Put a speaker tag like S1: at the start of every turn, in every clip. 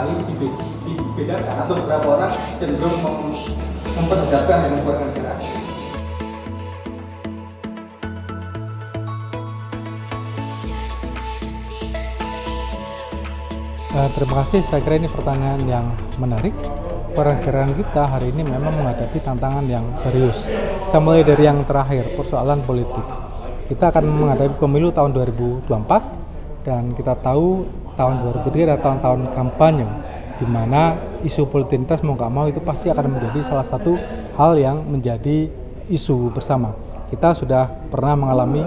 S1: sekarang ini dibedakan atau beberapa orang cenderung memperhadapkan dengan keluarga negara.
S2: Terima kasih, saya kira ini pertanyaan yang menarik. Perencanaan kita hari ini memang menghadapi tantangan yang serius. Saya mulai dari yang terakhir, persoalan politik. Kita akan menghadapi pemilu tahun 2024 dan kita tahu tahun 2023 adalah tahun-tahun kampanye di mana isu politik identitas mau nggak mau itu pasti akan menjadi salah satu hal yang menjadi isu bersama. Kita sudah pernah mengalami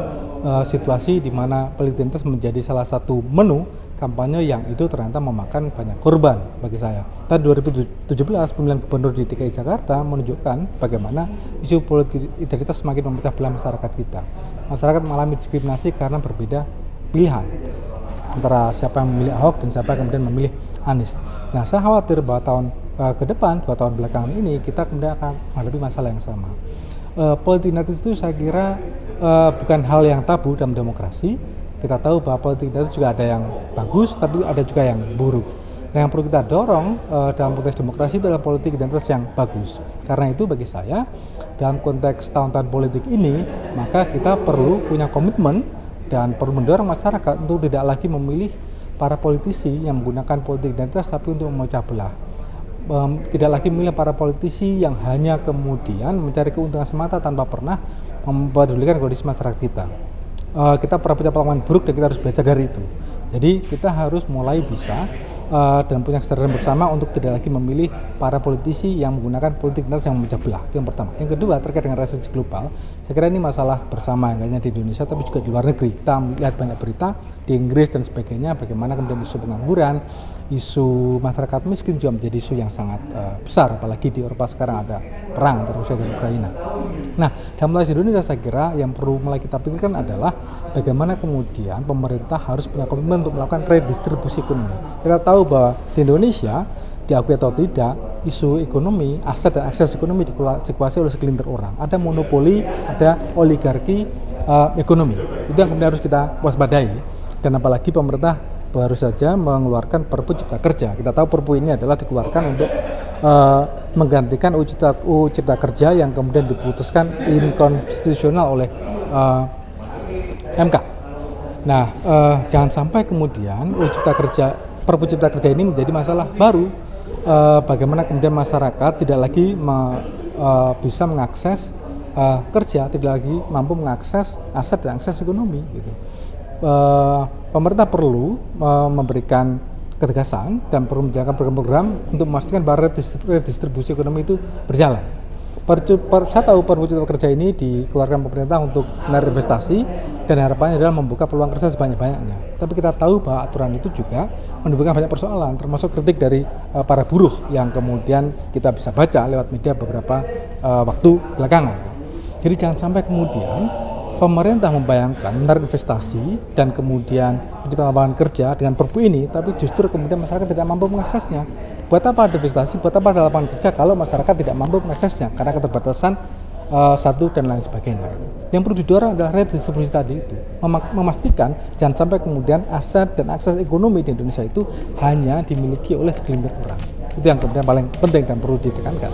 S2: situasi di mana politik identitas menjadi salah satu menu kampanye yang itu ternyata memakan banyak korban bagi saya. Tahun 2017 pemilihan gubernur di DKI Jakarta menunjukkan bagaimana isu politik identitas semakin memecah belah masyarakat kita. Masyarakat mengalami diskriminasi karena berbeda pilihan antara siapa yang memilih Ahok dan siapa yang kemudian memilih Anies. Nah, saya khawatir bahwa tahun ke depan, 2 tahun belakangan ini kita kemudian akan menghadapi masalah yang sama. Politik identitas itu saya kira bukan hal yang tabu dalam demokrasi. Kita tahu bahwa politik identitas juga ada yang bagus, tapi ada juga yang buruk. Nah, yang perlu kita dorong dalam konteks demokrasi adalah politik identitas yang bagus. Karena itu bagi saya, dalam konteks tahun-tahun politik ini, maka kita perlu punya komitmen dan perlu mendorong masyarakat untuk tidak lagi memilih para politisi yang menggunakan politik identitas tapi untuk memecah belah. Tidak lagi memilih para politisi yang hanya kemudian mencari keuntungan semata tanpa pernah mempedulikan kondisi masyarakat kita. Kita pernah punya pengalaman buruk dan kita harus belajar dari itu. Jadi kita harus mulai bisa dan punya kesadaran bersama untuk tidak lagi memilih para politisi yang menggunakan politik identitas yang memecah belah. Itu yang pertama. Yang kedua, terkait dengan resesi global, saya kira ini masalah bersama, nggak hanya di Indonesia tapi juga di luar negeri. Kita melihat banyak berita di Inggris dan sebagainya, bagaimana kemudian isu pengangguran, isu masyarakat miskin juga menjadi isu yang sangat besar, apalagi di Eropa sekarang ada perang antara Rusia dan Ukraina. Nah, dalam konteks Indonesia saya kira yang perlu mulai kita pikirkan adalah bagaimana kemudian pemerintah harus punya komitmen untuk melakukan redistribusi ekonomi. Kita tahu bahwa di Indonesia, diakui atau tidak, isu ekonomi, aset dan akses ekonomi dikuasai oleh segelintir orang. Ada monopoli, ada oligarki ekonomi. Itu yang kemudian harus kita waspadai. Dan apalagi pemerintah baru saja mengeluarkan Perpu Cipta Kerja. Kita tahu Perpu ini adalah dikeluarkan untuk menggantikan UU Cipta Kerja yang kemudian diputuskan inkonstitusional oleh MK. Nah, jangan sampai kemudian Perpu Cipta Kerja ini menjadi masalah baru. Bagaimana kemudian masyarakat tidak lagi bisa mengakses kerja, tidak lagi mampu mengakses aset dan akses ekonomi gitu. Pemerintah perlu memberikan ketegasan dan perlu menjalankan program-program untuk memastikan bahwa redistribusi ekonomi itu berjalan. Saya tahu Perpu Cipta Kerja ini dikeluarkan pemerintah untuk menarik investasi dan harapannya adalah membuka peluang kerja sebanyak-banyaknya. Tapi kita tahu bahwa aturan itu juga menimbulkan banyak persoalan, termasuk kritik dari para buruh yang kemudian kita bisa baca lewat media beberapa waktu belakangan. Jadi jangan sampai kemudian pemerintah membayangkan menarik investasi dan kemudian menciptakan lapangan kerja dengan Perpu ini, tapi justru kemudian masyarakat tidak mampu mengaksesnya. Buat apa ada investasi, buat apa ada lapangan kerja kalau masyarakat tidak mampu mengaksesnya karena keterbatasan satu dan lain sebagainya. Yang perlu didorong adalah redistribusi tadi itu, memastikan jangan sampai kemudian aset dan akses ekonomi di Indonesia itu hanya dimiliki oleh segelintir orang. Itu yang kemudian paling penting dan perlu ditekankan.